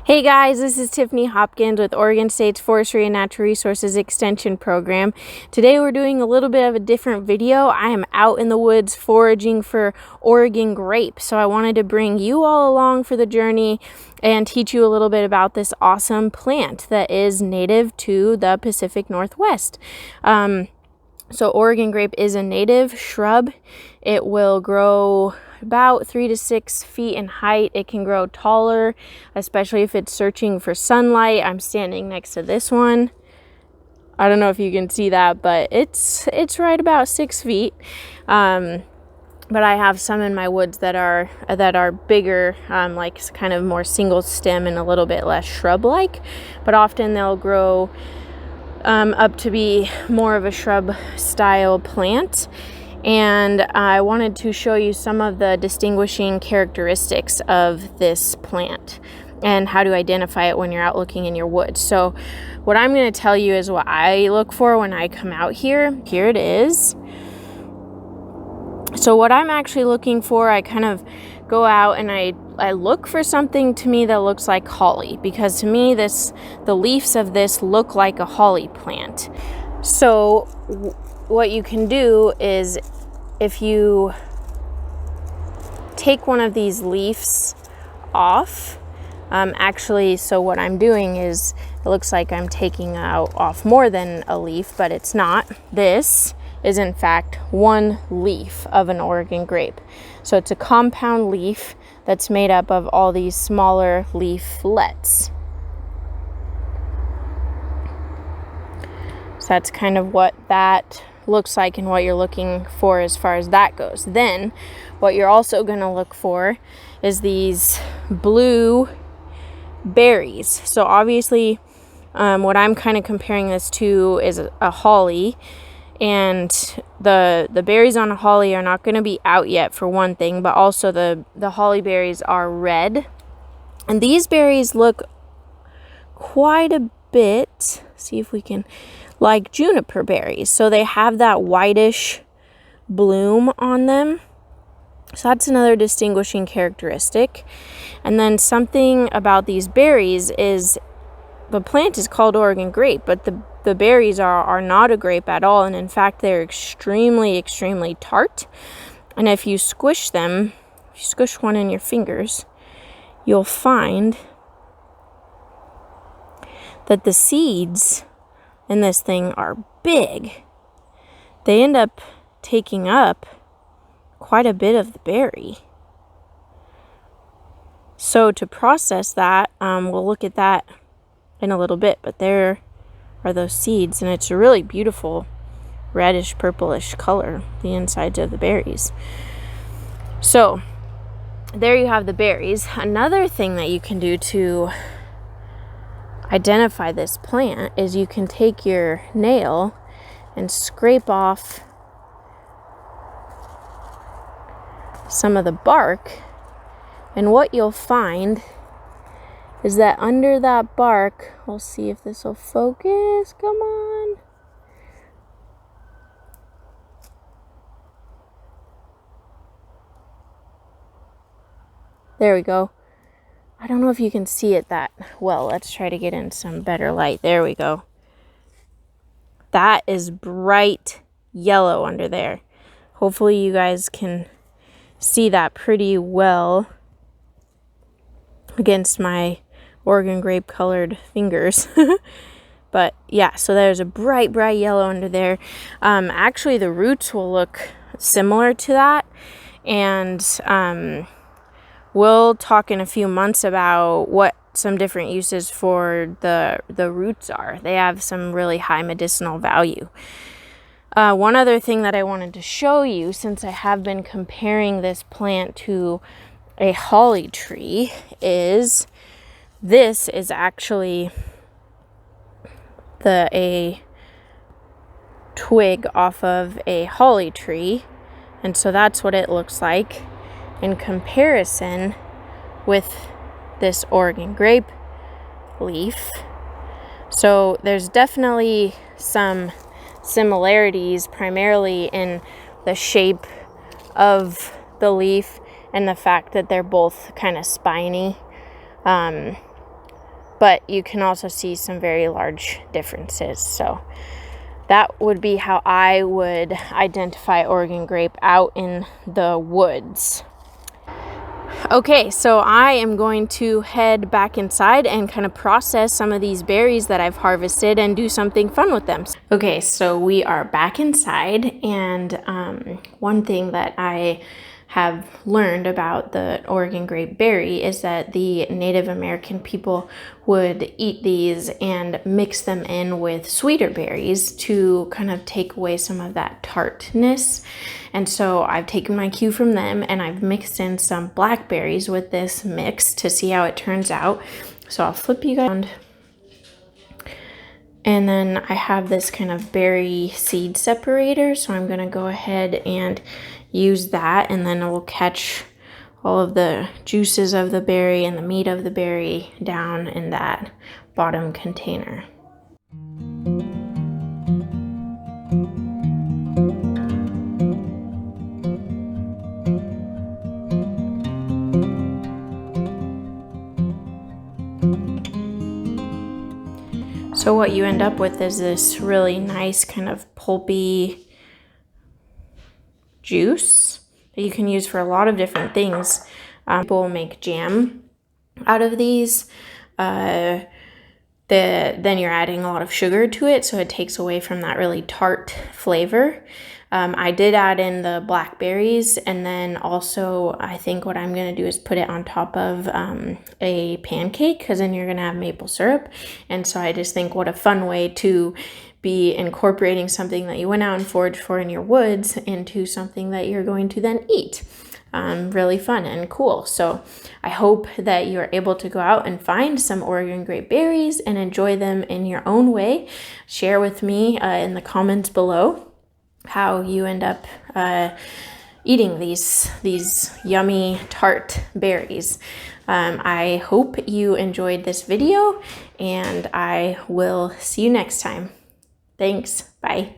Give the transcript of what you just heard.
Hey guys, this is Tiffany Hopkins with Oregon State's Forestry and Natural Resources Extension Program. Today we're doing a little bit of a different video. I am out in the woods foraging for Oregon grape. So I wanted to bring you all along for the journey and teach you a little bit about this awesome plant that is native to the Pacific Northwest. So Oregon grape is a native shrub. It will grow about 3 to 6 feet in height. It can grow taller, especially if it's searching for sunlight. I'm standing next to this one. I don't know if you can see that, but it's right about 6 feet. But I have some in my woods that are bigger, like kind of more single stem and a little bit less shrub-like. But often they'll grow up to be more of a shrub style plant. And I wanted to show you some of the distinguishing characteristics of this plant and how to identify it when you're out looking in your woods. So what I'm going to tell you is what I look for when I come out here. Here it is. So what I'm actually looking for, I kind of go out and I look for something to me that looks like holly, because to me the leaves of this look like a holly plant. So what you can do is, if you take one of these leaves off, so what I'm doing is, it looks like I'm taking off more than a leaf, but it's not. This is in fact one leaf of an Oregon grape. So it's a compound leaf that's made up of all these smaller leaflets. So that's kind of what that looks like and what you're looking for as far as that goes. Then what you're also going to look for is these blue berries. So obviously what I'm kind of comparing this to is a holly, and the berries on a holly are not going to be out yet, for one thing, but also the holly berries are red, and these berries look quite a bit, see if we can, like juniper berries. So they have that whitish bloom on them. So that's another distinguishing characteristic. And then something about these berries is, the plant is called Oregon grape, but the berries are not a grape at all. And in fact, they're extremely tart. And if you squish them, if you squish one in your fingers, you'll find that the seeds in this thing are big. They end up taking up quite a bit of the berry. So to process that, we'll look at that in a little bit, but there are those seeds, and it's a really beautiful reddish purplish color, the insides of the berries. So there you have the berries. Another thing that you can do to identify this plant is you can take your nail and scrape off some of the bark, and what you'll find is that under that bark, we'll see if this will focus, come on. There we go. I don't know if you can see it that well. Let's try to get in some better light. There we go. That is bright yellow under there. Hopefully you guys can see that pretty well against my Oregon grape colored fingers. But yeah, so there's a bright yellow under there. Actually, the roots will look similar to that. And we'll talk in a few months about what some different uses for the roots are. They have some really high medicinal value. One other thing that I wanted to show you, since I have been comparing this plant to a holly tree, is this is actually a twig off of a holly tree, and so that's what it looks like in comparison with this Oregon grape leaf. So there's definitely some similarities, primarily in the shape of the leaf and the fact that they're both kind of spiny. but you can also see some very large differences. So that would be how I would identify Oregon grape out in the woods. Okay, so I am going to head back inside and kind of process some of these berries that I've harvested and do something fun with them. Okay, so we are back inside, and one thing that I have learned about the Oregon grape berry is that the Native American people would eat these and mix them in with sweeter berries to kind of take away some of that tartness. And so I've taken my cue from them and I've mixed in some blackberries with this mix to see how it turns out. So I'll flip you guys around. And then I have this kind of berry seed separator, so I'm going to go ahead and use that, and then it will catch all of the juices of the berry and the meat of the berry down in that bottom container. So what you end up with is this really nice kind of pulpy juice that you can use for a lot of different things. People make jam out of these. Then you're adding a lot of sugar to it, so it takes away from that really tart flavor. I did add in the blackberries, and then also I think what I'm going to do is put it on top of a pancake, because then you're going to have maple syrup. And so I just think what a fun way to be incorporating something that you went out and foraged for in your woods into something that you're going to then eat. Really fun and cool. So I hope that you're able to go out and find some Oregon grape berries and enjoy them in your own way. Share with me in the comments below how you end up eating these yummy tart berries. I hope you enjoyed this video, and I will see you next time. Thanks. Bye.